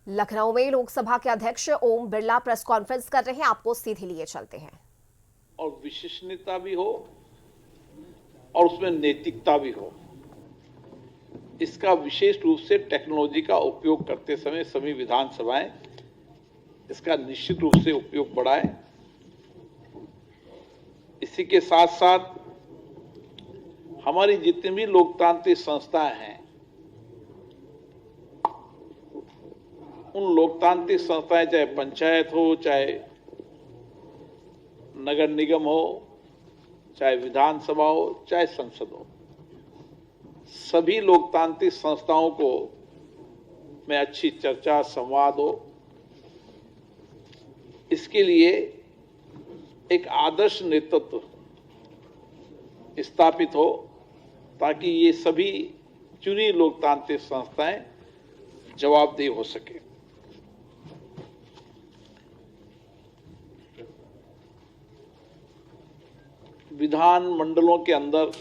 लखनऊ में लोकसभा के अध्यक्ष ओम बिरला प्रेस कॉन्फ्रेंस कर रहे हैं। आपको सीधे लिए चलते हैं। और विश्वसनीयता भी हो और उसमें नैतिकता भी हो, इसका विशेष रूप से टेक्नोलॉजी का उपयोग करते समय सभी विधानसभाएं इसका निश्चित रूप से उपयोग बढ़ाएं। इसी के साथ साथ हमारी जितनी भी लोकतांत्रिक संस्थाएं हैं, उन लोकतांत्रिक संस्थाएं चाहे पंचायत हो, चाहे नगर निगम हो, चाहे विधानसभा हो, चाहे संसद हो, सभी लोकतांत्रिक संस्थाओं को में अच्छी चर्चा संवाद हो। इसके लिए एक आदर्श नेतृत्व स्थापित हो ताकि ये सभी चुनी लोकतांत्रिक संस्थाएं जवाबदेह हो सके। विधान मंडलों के अंदर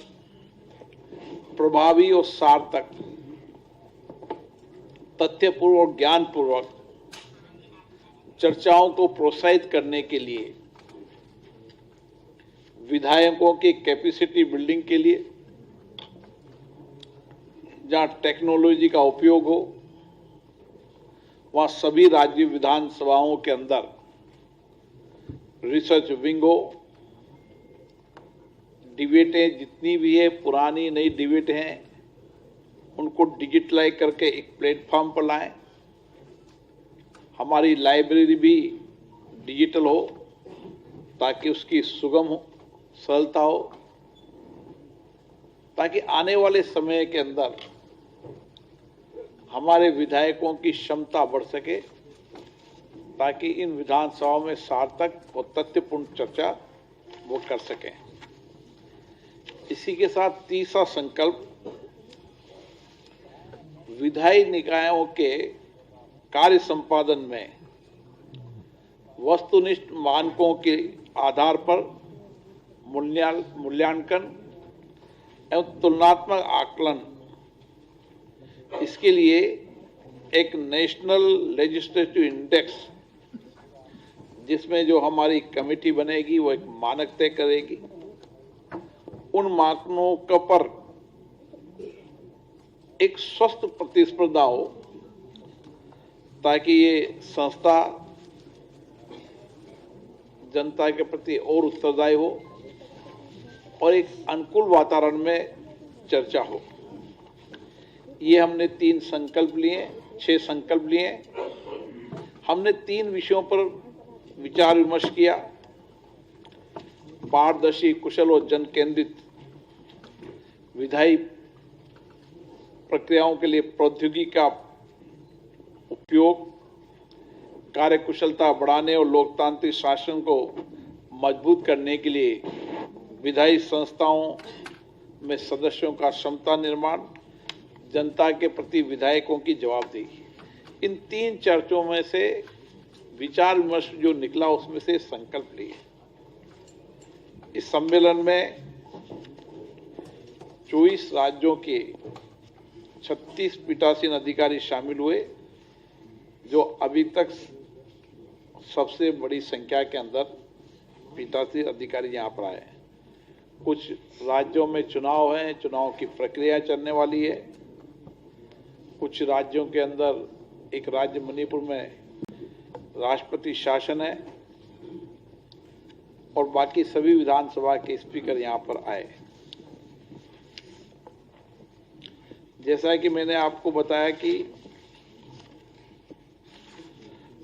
प्रभावी और सार्थक, तथ्यपूर्वक और ज्ञानपूर्वक चर्चाओं को प्रोत्साहित करने के लिए, विधायकों की कैपेसिटी बिल्डिंग के लिए, जहां टेक्नोलॉजी का उपयोग हो, वहां सभी राज्य विधानसभाओं के अंदर रिसर्च विंग हो। डिबेटें जितनी भी है, पुरानी नई डिबेट हैं, उनको डिजिटलाइज करके एक प्लेटफॉर्म पर लाएं। हमारी लाइब्रेरी भी डिजिटल हो ताकि उसकी सुगम हो, सरलता हो, ताकि आने वाले समय के अंदर हमारे विधायकों की क्षमता बढ़ सके, ताकि इन विधानसभाओं में सार्थक और तथ्यपूर्ण चर्चा वो कर सकें। इसी के साथ तीसरा संकल्प, विधायी निकायों के कार्य संपादन में वस्तुनिष्ठ मानकों के आधार पर मूल्यांकन एवं तुलनात्मक आकलन, इसके लिए एक नेशनल लेजिस्लेटिव इंडेक्स, जिसमें जो हमारी कमेटी बनेगी वो एक मानक तय करेगी। उन मानकों का पर एक स्वस्थ प्रतिस्पर्धा हो ताकि ये संस्था जनता के प्रति और उत्तरदायी हो और एक अनुकूल वातावरण में चर्चा हो। ये हमने 6 संकल्प लिए। हमने 3 विषयों पर विचार विमर्श किया। पारदर्शी, कुशल और जन केंद्रित विधायी प्रक्रियाओं के लिए प्रौद्योगिकी का उपयोग, कार्यकुशलता बढ़ाने और लोकतांत्रिक शासन को मजबूत करने के लिए विधायी संस्थाओं में सदस्यों का क्षमता निर्माण, जनता के प्रति विधायकों की जवाबदेही। इन 3 चर्चों में से विचार विमर्श जो निकला, उसमें से संकल्प लिए। इस सम्मेलन में 24 राज्यों के 36 पीठासीन अधिकारी शामिल हुए, जो अभी तक सबसे बड़ी संख्या के अंदर पीठासीन अधिकारी यहाँ पर आए हैं। कुछ राज्यों में चुनाव हैं, चुनाव की प्रक्रिया चलने वाली है। कुछ राज्यों के अंदर, एक राज्य मणिपुर में राष्ट्रपति शासन है और बाकी सभी विधानसभा के स्पीकर यहाँ पर आए। जैसा कि मैंने आपको बताया कि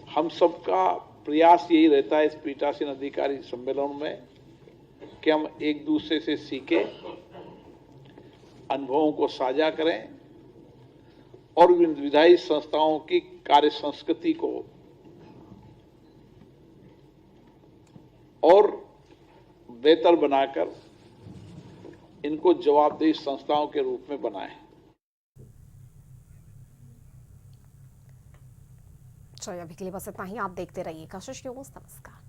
हम सबका प्रयास यही रहता है इस पीठासीन अधिकारी सम्मेलन में कि हम एक दूसरे से सीखें, अनुभवों को साझा करें और विधायी संस्थाओं की कार्य संस्कृति को और बेहतर बनाकर इनको जवाबदेही संस्थाओं के रूप में बनाएं। चलिए, अभी के लिए बस इतना ही। आप देखते रहिए कशिश न्यूज़। नमस्कार।